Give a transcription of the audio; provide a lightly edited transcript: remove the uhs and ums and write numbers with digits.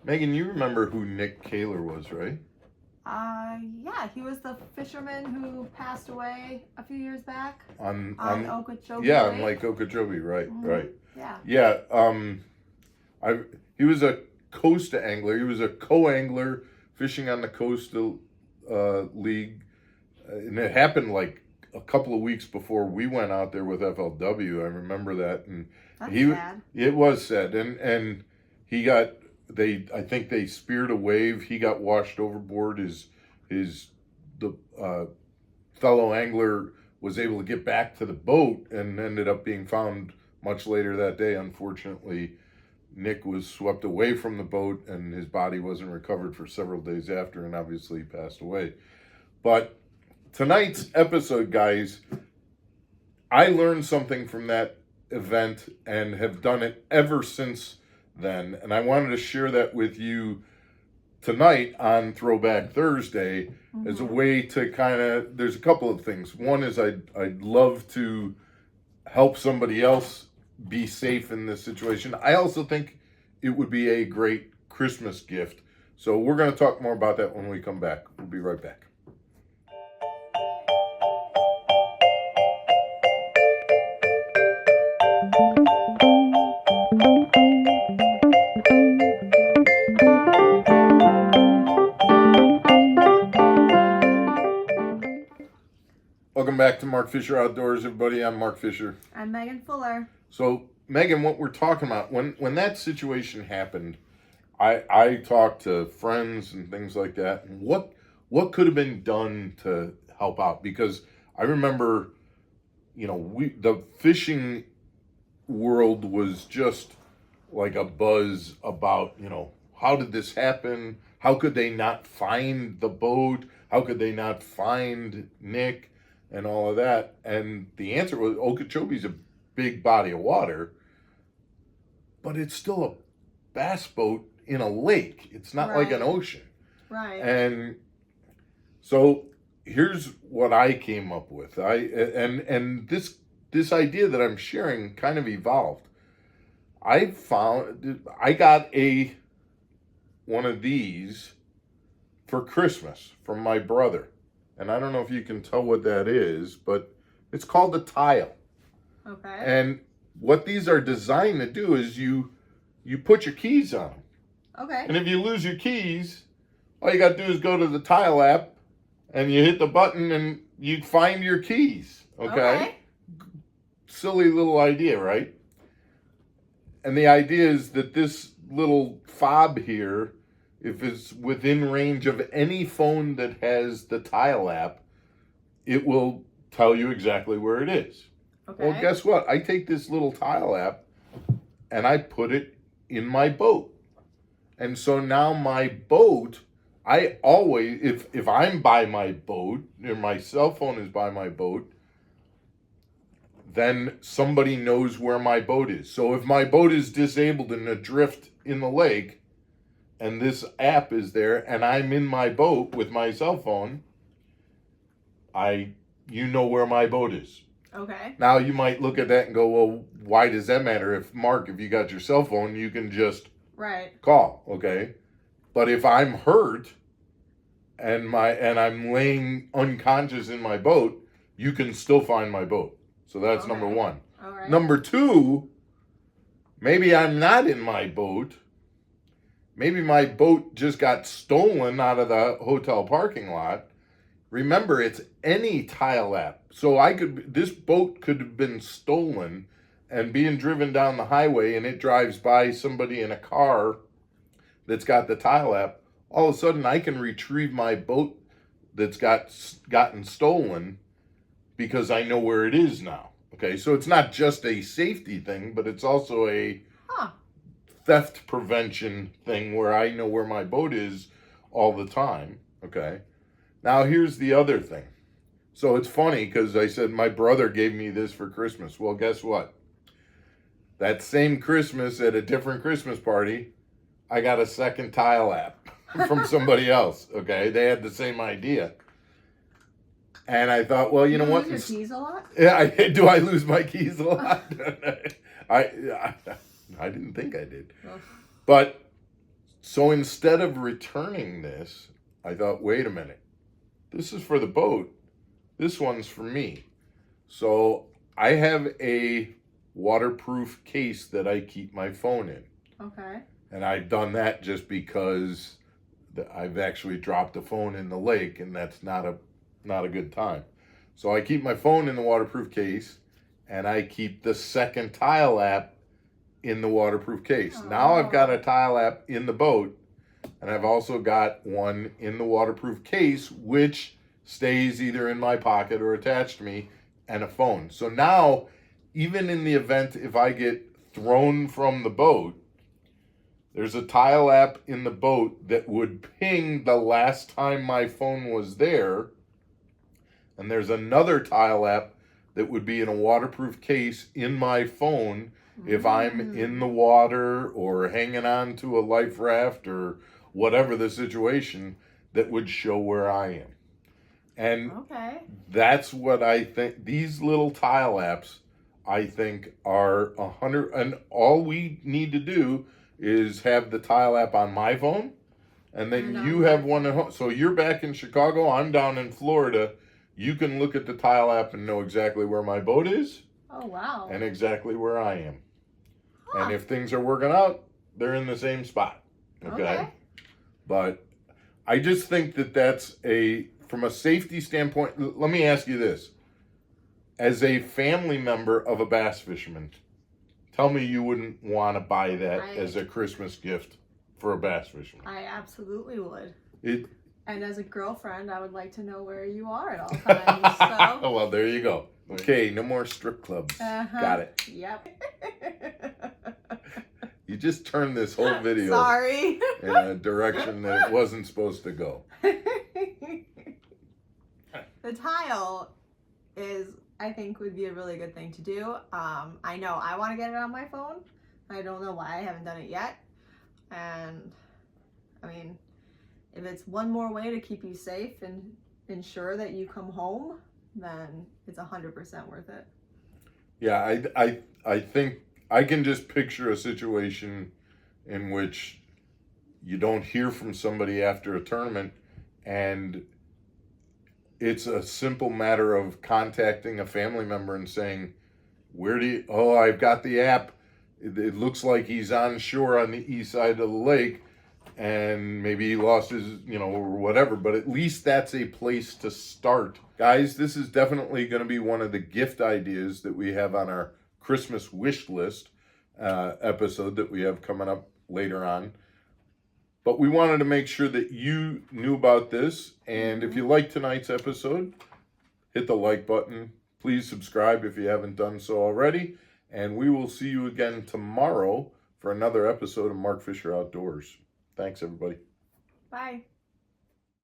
Megan, you remember who Nik Kayler was, right? Yeah, he was the fisherman who passed away a few years back On Okeechobee yeah, on Lake. Lake Okeechobee, right, right. Yeah. Yeah, I he was a Costa angler. He was a co-angler fishing on the Costa League, and it happened like a couple of weeks before we went out there with FLW. I remember that, and That's he sad. it was sad, and he got I think they speared a wave. He got washed overboard. His the fellow angler was able to get back to the boat and ended up being found much later that day. Unfortunately, Nik was swept away from the boat and his body wasn't recovered for several days after, and obviously passed away. But tonight's episode, guys, I learned something from that event and have done it ever since then. And I wanted to share that with you tonight on Throwback Thursday as a way to kind of, there's a couple of things. One is I'd love to help somebody else be safe in this situation. I also think it would be a great Christmas gift. So we're going to talk more about that when we come back. We'll be right back. Welcome back to Mark Fisher Outdoors, everybody. I'm Mark Fisher. I'm Megan Fuller. So, Megan, what we're talking about, when that situation happened, I talked to friends and things like that, and what could have been done to help out? Because I remember, the fishing world was just like a buzz about, how did this happen? How could they not find the boat? How could they not find Nik and all of that? And the answer was Okeechobee's a big body of water, but it's still a bass boat in a lake. It's not like an ocean. Right. And so here's what I came up with. And this idea that I'm sharing kind of evolved. I got one of these for Christmas from my brother. And I don't know if you can tell what that is, but it's called a tile. Okay. And what these are designed to do is you put your keys on them. Okay. And if you lose your keys, all you got to do is go to the tile app and you hit the button and you find your keys. Okay? Silly little idea, right? And the idea is that this little fob here, if it's within range of any phone that has the tile app, it will tell you exactly where it is. Okay. Well, guess what? I take this little tile app and I put it in my boat. And so now my boat, I always, if I'm by my boat, or my cell phone is by my boat, then somebody knows where my boat is. So if my boat is disabled and adrift in the lake, and this app is there, and I'm in my boat with my cell phone, you know where my boat is. Okay. Now you might look at that and go, well, why does that matter? If you got your cell phone, you can just call, okay? But if I'm hurt and I'm laying unconscious in my boat, you can still find my boat. So that's number one. All right. Number two, maybe I'm not in my boat. Maybe my boat just got stolen out of the hotel parking lot. Remember, it's any tile app. So this boat could have been stolen and being driven down the highway, and it drives by somebody in a car that's got the tile app. All of a sudden, I can retrieve my boat that's gotten stolen because I know where it is now. Okay, so it's not just a safety thing, but it's also a theft prevention thing where I know where my boat is all the time. Okay, now here's the other thing. So it's funny because I said my brother gave me this for Christmas. Well, guess what? That same Christmas at a different Christmas party, I got a second tile app from somebody else. Okay, they had the same idea. And I thought, well, you know what? You lose your keys a lot? Yeah, do I lose my keys a lot? I didn't think I did. But So instead of returning this, I thought, wait a minute. This is for the boat. This one's for me. So I have a waterproof case that I keep my phone in. Okay. And I've done that just because I've actually dropped a phone in the lake, and that's not a good time. So I keep my phone in the waterproof case, and I keep the second tile app in the waterproof case. Oh. Now I've got a tile app in the boat, and I've also got one in the waterproof case, which stays either in my pocket or attached to me, and a phone. So now, even in the event if I get thrown from the boat, there's a tile app in the boat that would ping the last time my phone was there. And there's another tile app that would be in a waterproof case in my phone if I'm in the water or hanging on to a life raft or whatever the situation, that would show where I am. And Okay. that's what I think. These little tile apps, I think, are 100. And all we need to do is have the tile app on my phone, and then And you have one at home. So you're back in Chicago, I'm down in Florida. You can look at the tile app and know exactly where my boat is. Oh, wow. And exactly where I am. Huh. And if things are working out, they're in the same spot. Okay? But I just think that that's from a safety standpoint, let me ask you this. As a family member of a bass fisherman, tell me you wouldn't want to buy that as a Christmas gift for a bass fisherman. I absolutely would. It. And as a girlfriend, I would like to know where you are at all times. So. Well, there you go. Okay, no more strip clubs. Got it. Yep. You just turned this whole video Sorry. in a direction that it wasn't supposed to go. The tile I think would be a really good thing to do. I know I want to get it on my phone. I don't know why I haven't done it yet. And I mean, if it's one more way to keep you safe and ensure that you come home, then it's 100% worth it. Yeah, I think I can just picture a situation in which you don't hear from somebody after a tournament, and it's a simple matter of contacting a family member and saying, I've got the app. It looks like he's on shore on the east side of the lake, and maybe he lost his, or whatever, but at least that's a place to start. Guys, this is definitely going to be one of the gift ideas that we have on our Christmas wish list episode that we have coming up later on. But we wanted to make sure that you knew about this. And if you liked tonight's episode, hit the like button. Please subscribe if you haven't done so already. And we will see you again tomorrow for another episode of Mark Fisher Outdoors. Thanks, everybody. Bye.